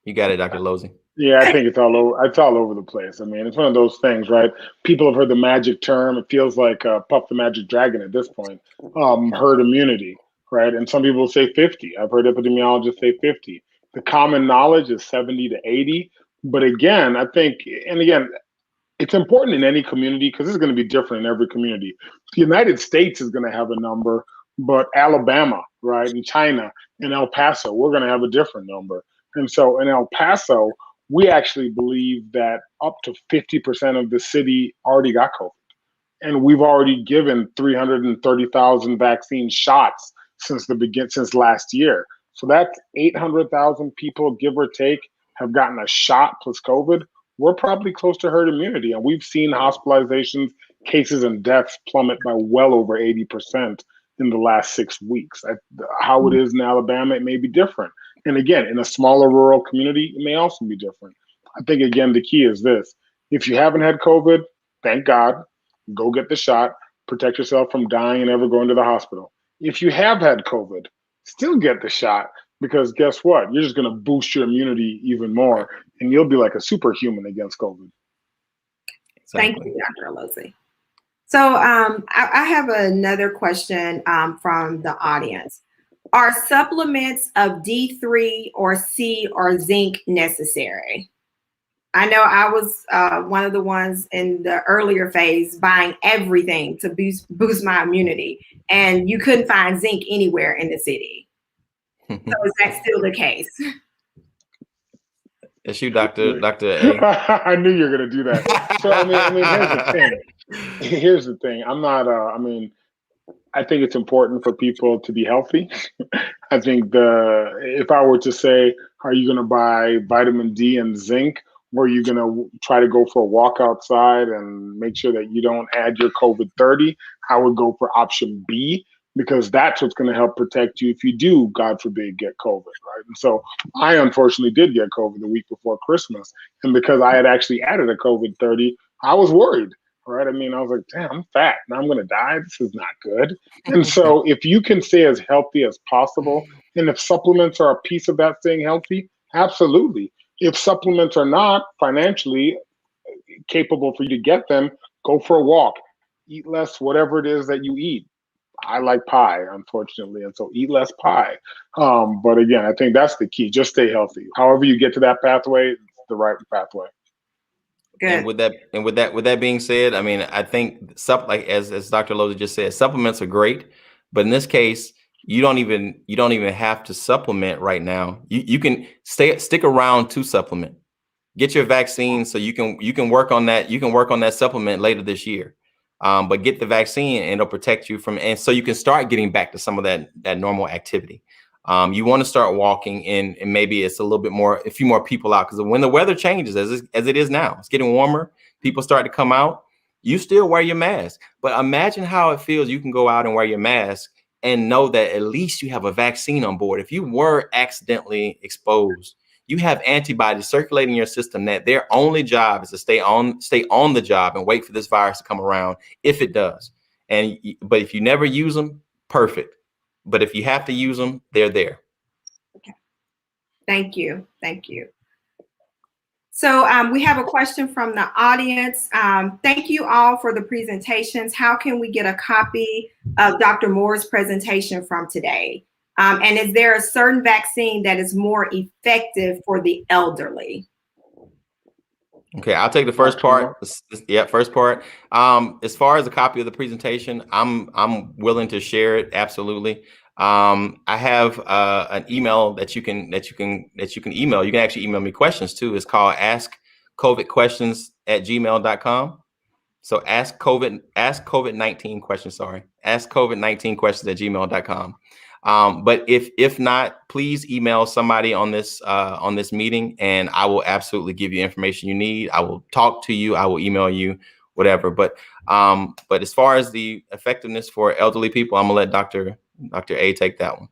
You got it, Dr. Lozy. Yeah, I think it's all over. It's all over the place. I mean, it's one of those things, right? People have heard the magic term. It feels like Puff the Magic Dragon at this point. Herd immunity, right? And some people say 50. I've heard epidemiologists say 50. The common knowledge is 70 to 80. But again, I think, and again, it's important in any community because it's going to be different in every community. The United States is going to have a number, but Alabama, right, and China and El Paso, we're going to have a different number. And so in El Paso, we actually believe that up to 50% of the city already got COVID. And we've already given 330,000 vaccine shots since last year. So that's 800,000 people, give or take, have gotten a shot plus COVID. We're probably close to herd immunity. And we've seen hospitalizations, cases, and deaths plummet by well over 80% in the last 6 weeks. How it is in Alabama, it may be different. And again, in a smaller rural community, it may also be different. I think, again, the key is this. If you haven't had COVID, thank God, go get the shot, protect yourself from dying and ever going to the hospital. If you have had COVID, still get the shot, because guess what? You're just going to boost your immunity even more, and you'll be like a superhuman against COVID. Thank you, Dr. Lozy. So I have another question from the audience. Are supplements of D3 or C or zinc necessary? I know I was one of the ones in the earlier phase buying everything to boost my immunity, and you couldn't find zinc anywhere in the city. So is that still the case? It's you, Dr. A. I knew you were going to do that. So, I mean, here's the thing. I'm not, I think it's important for people to be healthy. I think if I were to say, are you going to buy vitamin D and zinc, or are you going to try to go for a walk outside and make sure that you don't add your COVID-30? I would go for option B, because that's what's going to help protect you if you do, God forbid, get COVID, right? And so I unfortunately did get COVID the week before Christmas. And because I had actually added a COVID-30, I was worried. Right. I mean, I was like, damn, I'm fat and I'm going to die. This is not good. And so if you can stay as healthy as possible, and if supplements are a piece of that staying healthy, absolutely. If supplements are not financially capable for you to get them, go for a walk, eat less, whatever it is that you eat. I like pie, unfortunately, and so eat less pie. But again, I think that's the key. Just stay healthy. However you get to that pathway, it's the right pathway. Good. And with that being said, I mean, I think like as Dr. Lozy just said, supplements are great, but in this case, you don't even have to supplement right now. You can stick around to supplement. Get your vaccine so you can work on that. You can work on that supplement later this year. But get the vaccine and it'll protect you from, and so you can start getting back to some of that normal activity. You want to start walking and maybe it's a few more people out, because when the weather changes, as it is now, it's getting warmer, people start to come out, you still wear your mask. But imagine how it feels. You can go out and wear your mask and know that at least you have a vaccine on board. If you were accidentally exposed, you have antibodies circulating in your system that their only job is to stay on the job and wait for this virus to come around if it does. But if you never use them, perfect. But if you have to use them, they're there. Okay. Thank you. So we have a question from the audience. Thank you all for the presentations. How can we get a copy of Dr. Moore's presentation from today? And is there a certain vaccine that is more effective for the elderly? Okay, I'll take the first part. Yeah, first part. As far as a copy of the presentation, I'm willing to share it. Absolutely. I have an email that you can email. You can actually email me questions too. It's called askcovidquestions@gmail.com. So ask COVID-19 questions. Ask COVID-19 questions@gmail.com. But if not, please email somebody on this meeting, and I will absolutely give you information you need. I will talk to you. I will email you, whatever. But as far as the effectiveness for elderly people, I'm gonna let Dr. A take that one.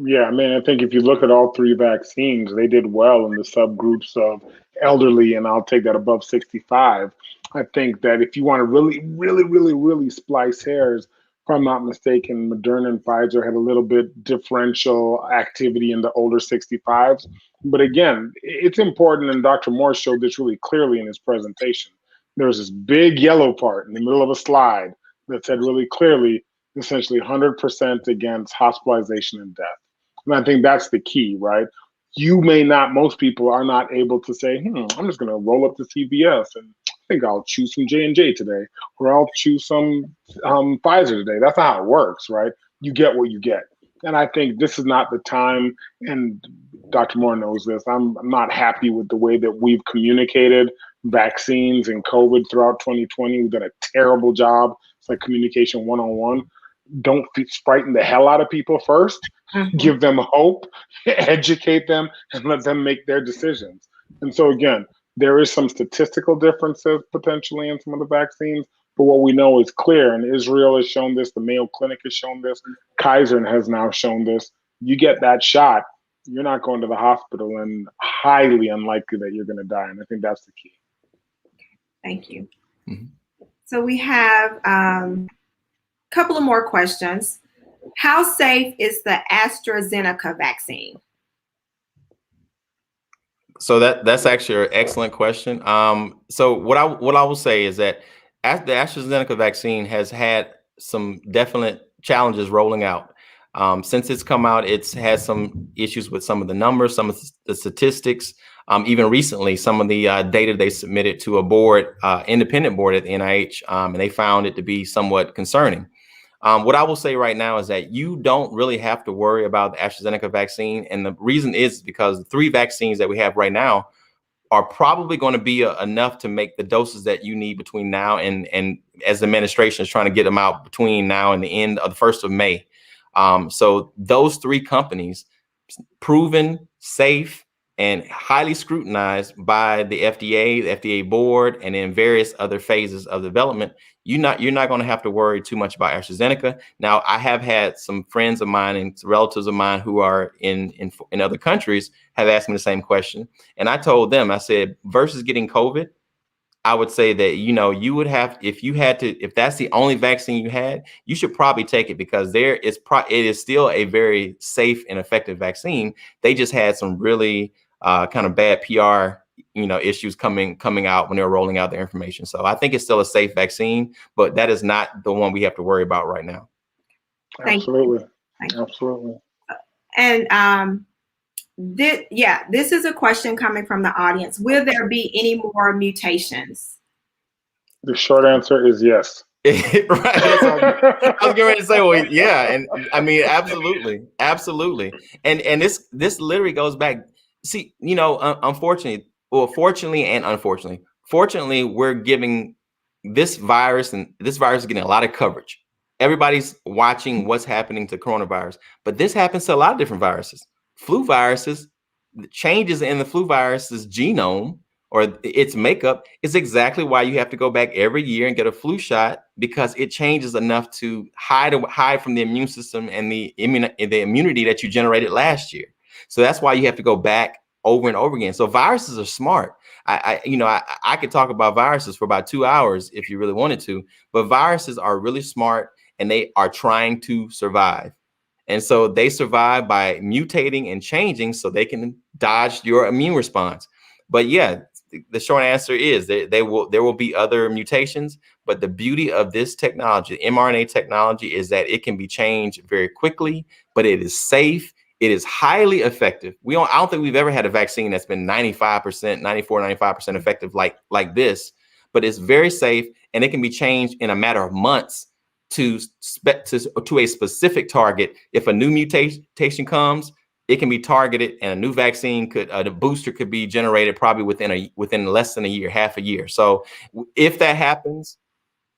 Yeah, I mean, I think if you look at all three vaccines, they did well in the subgroups of elderly, and I'll take that above 65. I think that if you want to really splice hairs, if I'm not mistaken, Moderna and Pfizer had a little bit differential activity in the older 65s. But again, it's important, and Dr. Moore showed this really clearly in his presentation. There's this big yellow part in the middle of a slide that said really clearly, essentially 100% against hospitalization and death. And I think that's the key, right? Most people are not able to say, I'm just going to roll up to CVS and I think I'll choose some J&J today, or I'll choose some Pfizer today. That's not how it works, right? You get what you get. And I think this is not the time, and Dr. Moore knows this, I'm not happy with the way that we've communicated vaccines and COVID throughout 2020. We've done a terrible job. It's like communication one-on-one. Don't frighten the hell out of people first. Give them hope, educate them, and let them make their decisions. And so again, there is some statistical differences potentially in some of the vaccines, but what we know is clear, and Israel has shown this, the Mayo Clinic has shown this, Kaiser has now shown this. You get that shot, you're not going to the hospital, and highly unlikely that you're going to die. And I think that's the key. Thank you. Mm-hmm. So we have couple of more questions. How safe is the AstraZeneca vaccine? So that's actually an excellent question. So what I will say is that the AstraZeneca vaccine has had some definite challenges rolling out. Since it's come out, it's had some issues with some of the numbers, some of the statistics. Even recently, some of the data they submitted to a board, independent board at the NIH, and they found it to be somewhat concerning. What I will say right now is that you don't really have to worry about the AstraZeneca vaccine. And the reason is because the 3 vaccines that we have right now are probably going to be enough to make the doses that you need between now and as the administration is trying to get them out between now and the end of the 1st of May. So those 3 companies, proven, safe, and highly scrutinized by the FDA board, and in various other phases of development, you're not going to have to worry too much about AstraZeneca. Now, I have had some friends of mine and relatives of mine who are in other countries have asked me the same question, and I told them, I said, versus getting COVID, I would say that, you would have, if that's the only vaccine you had, you should probably take it, because it is still a very safe and effective vaccine. They just had some really kind of bad PR, issues coming out when they're rolling out their information. So I think it's still a safe vaccine, but that is not the one we have to worry about right now. Absolutely. Thank you. Absolutely. And this is a question coming from the audience. Will there be any more mutations? The short answer is yes. Right. I was getting ready to say, well, yeah, and I mean, absolutely. And this literally goes back. See, unfortunately, well, fortunately and unfortunately, fortunately, we're giving this virus is getting a lot of coverage. Everybody's watching what's happening to coronavirus, but this happens to a lot of different viruses. Flu viruses, changes in the flu virus's genome or its makeup is exactly why you have to go back every year and get a flu shot, because it changes enough to hide from the immune system and the immunity that you generated last year. So that's why you have to go back over and over again. So viruses are smart. I could talk about viruses for about 2 hours if you really wanted to, but viruses are really smart and they are trying to survive. And so they survive by mutating and changing so they can dodge your immune response. But yeah, the short answer is there will be other mutations, but the beauty of this technology, mRNA technology, is that it can be changed very quickly, but it is safe. It is highly effective. I don't think we've ever had a vaccine that's been 95%, 94, 95% effective like this, but it's very safe and it can be changed in a matter of months to a specific target. If a new mutation comes, it can be targeted, and a new vaccine the booster could be generated probably within less than a year, half a year. So if that happens,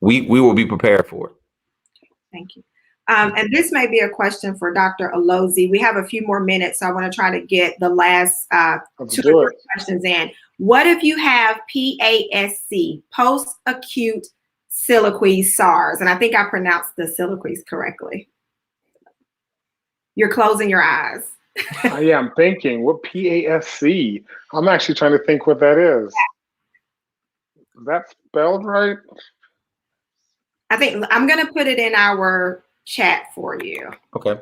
we will be prepared for it. Thank you. And this may be a question for Dr. Lozy. We have a few more minutes, so I want to try to get the last 2 or 3 questions in. What if you have PASC, post-acute siliquise SARS? And I think I pronounced the siliquise correctly. You're closing your eyes. Yeah, I'm thinking, what PASC? I'm actually trying to think what that is. Is that spelled right? I think I'm going to put it in our chat for you. Okay.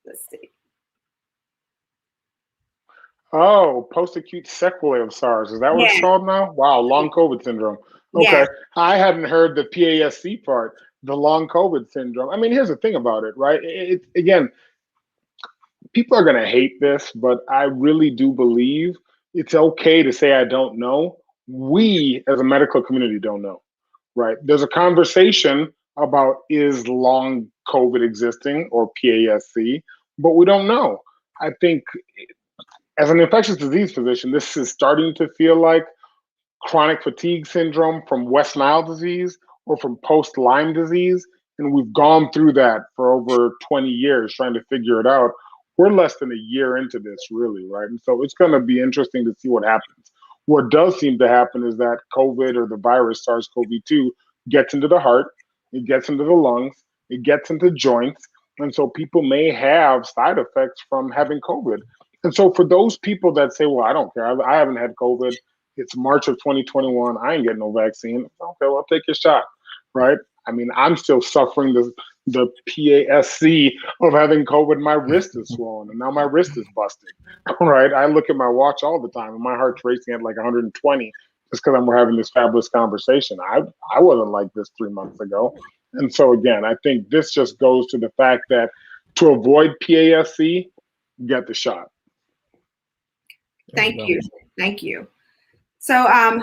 Let's see. Oh, post-acute sequelae of SARS. Is that what it's called now? Wow, long COVID syndrome. Okay. Yeah. I hadn't heard the PASC part, the long COVID syndrome. I mean, here's the thing about it, right? Again, people are going to hate this, but I really do believe it's okay to say I don't know. We as a medical community don't know, right? There's a conversation about is long COVID existing or PASC, but we don't know. I think as an infectious disease physician, this is starting to feel like chronic fatigue syndrome from West Nile disease or from post-Lyme disease. And we've gone through that for over 20 years trying to figure it out. We're less than a year into this, really, right? And so it's going to be interesting to see what happens. What does seem to happen is that COVID or the virus SARS-CoV-2 gets into the heart, it gets into the lungs, it gets into joints. And so people may have side effects from having COVID. And so for those people that say, well, I don't care, I haven't had COVID, it's March of 2021, I ain't getting no vaccine. Okay, well, take your shot, right? I mean, I'm still suffering the PASC of having COVID. My wrist is swollen, and now my wrist is busted, right? I look at my watch all the time, and my heart's racing at like 120 just because we're having this fabulous conversation. I wasn't like this 3 months ago. And so, again, I think this just goes to the fact that to avoid PASC, get the shot. Thank you. So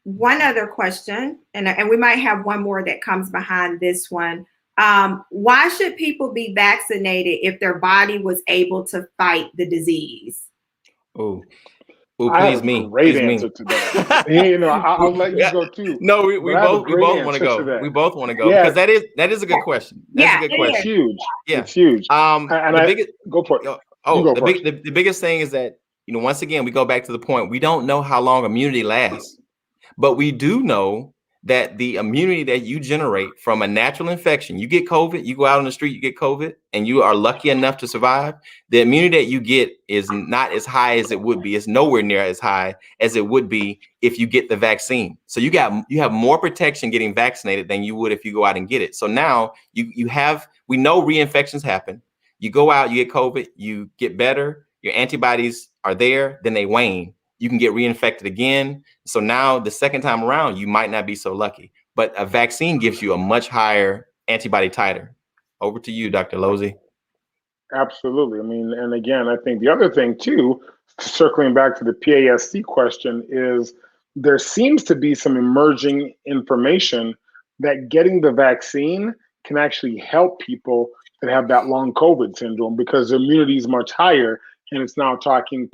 one other question, and we might have one more that comes behind this one. Why should people be vaccinated if their body was able to fight the disease? Oh, please me. Great answer to that. I'll let you go too. No, we both want to go. We both want to go because that is a good question. That's a good question. It's huge. Yeah, it's huge. Go for it. The biggest thing is that once again we go back to the point. We don't know how long immunity lasts, but we do know that the immunity that you generate from a natural infection, you get COVID, you go out on the street, you get COVID, and you are lucky enough to survive. The immunity that you get is not as high as it would be. It's nowhere near as high as it would be if you get the vaccine. So you have more protection getting vaccinated than you would if you go out and get it. So now we know reinfections happen. You go out, you get COVID, you get better, your antibodies are there, then they wane. You can get reinfected again. So now the second time around, you might not be so lucky. But a vaccine gives you a much higher antibody titer. Over to you, Dr. Lozy. Absolutely. I mean, and again, I think the other thing too, circling back to the PASC question, is there seems to be some emerging information that getting the vaccine can actually help people that have that long COVID syndrome because their immunity is much higher, and it's now talking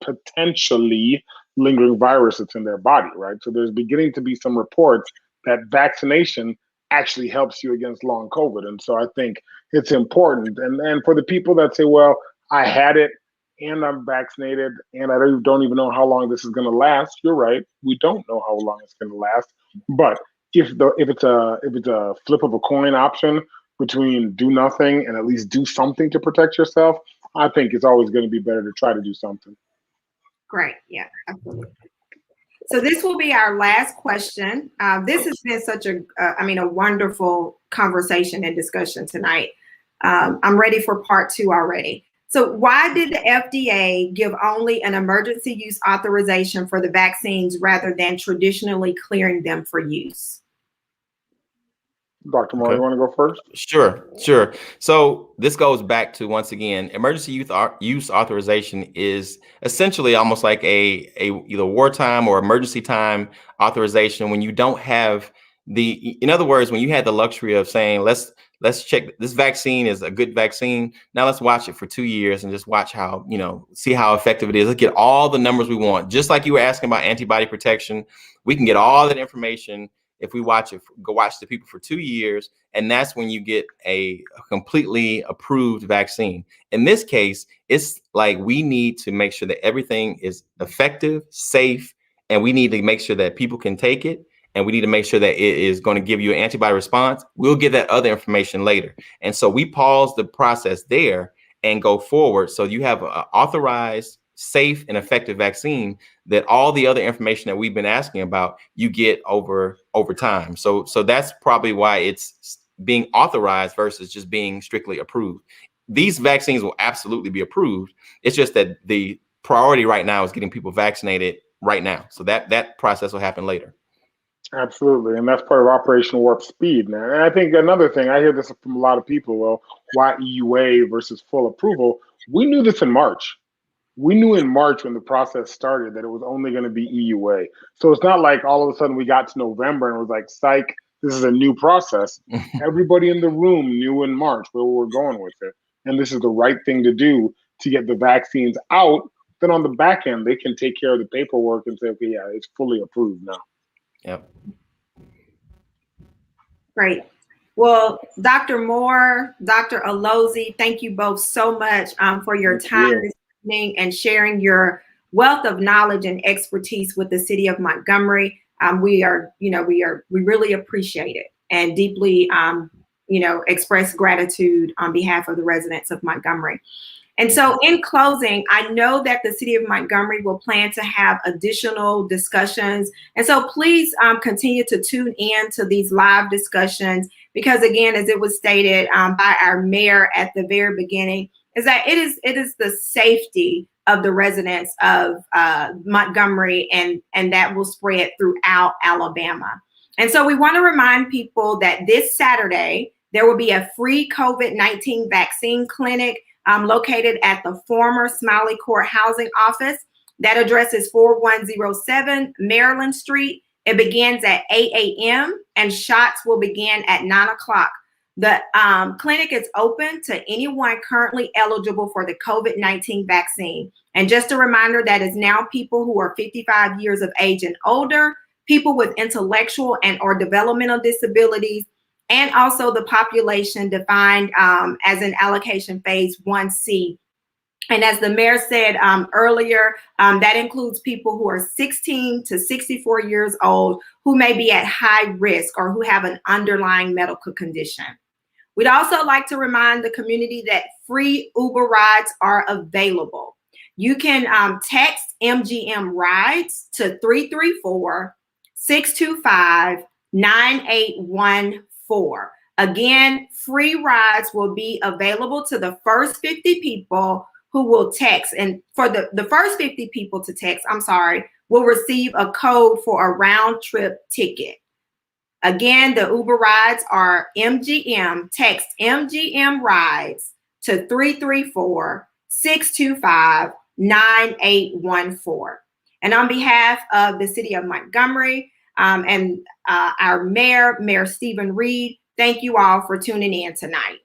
potentially lingering virus that's in their body, right? So there's beginning to be some reports that vaccination actually helps you against long COVID. And so I think it's important. And for the people that say, well, I had it and I'm vaccinated and I don't even know how long this is going to last. You're right. We don't know how long it's going to last. But if it's a flip of a coin option between do nothing and at least do something to protect yourself, I think it's always going to be better to try to do something. Great. Yeah, absolutely. So this will be our last question. This has been such a wonderful conversation and discussion tonight. I'm ready for part 2 already. So why did the FDA give only an emergency use authorization for the vaccines rather than traditionally clearing them for use? Dr. Moore, you want to go first? Sure. So this goes back to, once again, emergency use authorization is essentially almost like a either wartime or emergency time authorization when you don't have in other words, when you had the luxury of saying, let's check this vaccine is a good vaccine. Now let's watch it for 2 years and just watch how, see how effective it is. Let's get all the numbers we want. Just like you were asking about antibody protection, we can get all that information if we watch the people for 2 years, and that's when you get a completely approved vaccine. In this case, it's like we need to make sure that everything is effective, safe, and we need to make sure that people can take it, and we need to make sure that it is going to give you an antibody response. We'll get that other information later. And so we pause the process there and go forward. So you have an authorized, safe, and effective vaccine that all the other information that we've been asking about, you get over time. So that's probably why it's being authorized versus just being strictly approved. These vaccines will absolutely be approved. It's just that the priority right now is getting people vaccinated right now. So that process will happen later. Absolutely. And that's part of Operation Warp Speed, man. And I think another thing, I hear this from a lot of people, well, why EUA versus full approval? We knew this in March. We knew in March when the process started that it was only going to be EUA. So it's not like all of a sudden we got to November and was like, psych, this is a new process. Everybody in the room knew in March where we were going with it. And this is the right thing to do to get the vaccines out. Then on the back end, they can take care of the paperwork and say, okay, yeah, it's fully approved now. Yep. Great. Well, Dr. Moore, Dr. Lozy, thank you both so much for your time this evening and sharing your wealth of knowledge and expertise with the city of Montgomery. We really appreciate it and deeply, express gratitude on behalf of the residents of Montgomery. And so in closing, I know that the city of Montgomery will plan to have additional discussions. And so please continue to tune in to these live discussions, because again, as it was stated by our mayor at the very beginning, is that it is the safety of the residents of Montgomery and that will spread throughout Alabama. And so we want to remind people that this Saturday, there will be a free COVID-19 vaccine clinic located at the former Smiley Court Housing Office. That address is 4107 Maryland Street. It begins at 8 a.m. and shots will begin at 9 o'clock. The clinic is open to anyone currently eligible for the COVID-19 vaccine. And just a reminder, that is now people who are 55 years of age and older, people with intellectual and or developmental disabilities, and also the population defined as an allocation phase 1C. And as the mayor said earlier, that includes people who are 16 to 64 years old who may be at high risk or who have an underlying medical condition. We'd also like to remind the community that free Uber rides are available. You can text MGM Rides to 334-625-9814. Again, free rides will be available to the first 50 people who will text, and for the first 50 people to text, will receive a code for a round trip ticket. Again, the Uber rides are MGM. Text MGM rides to 334-625-9814. And on behalf of the city of Montgomery and our mayor, Mayor Steven L, thank you all for tuning in tonight.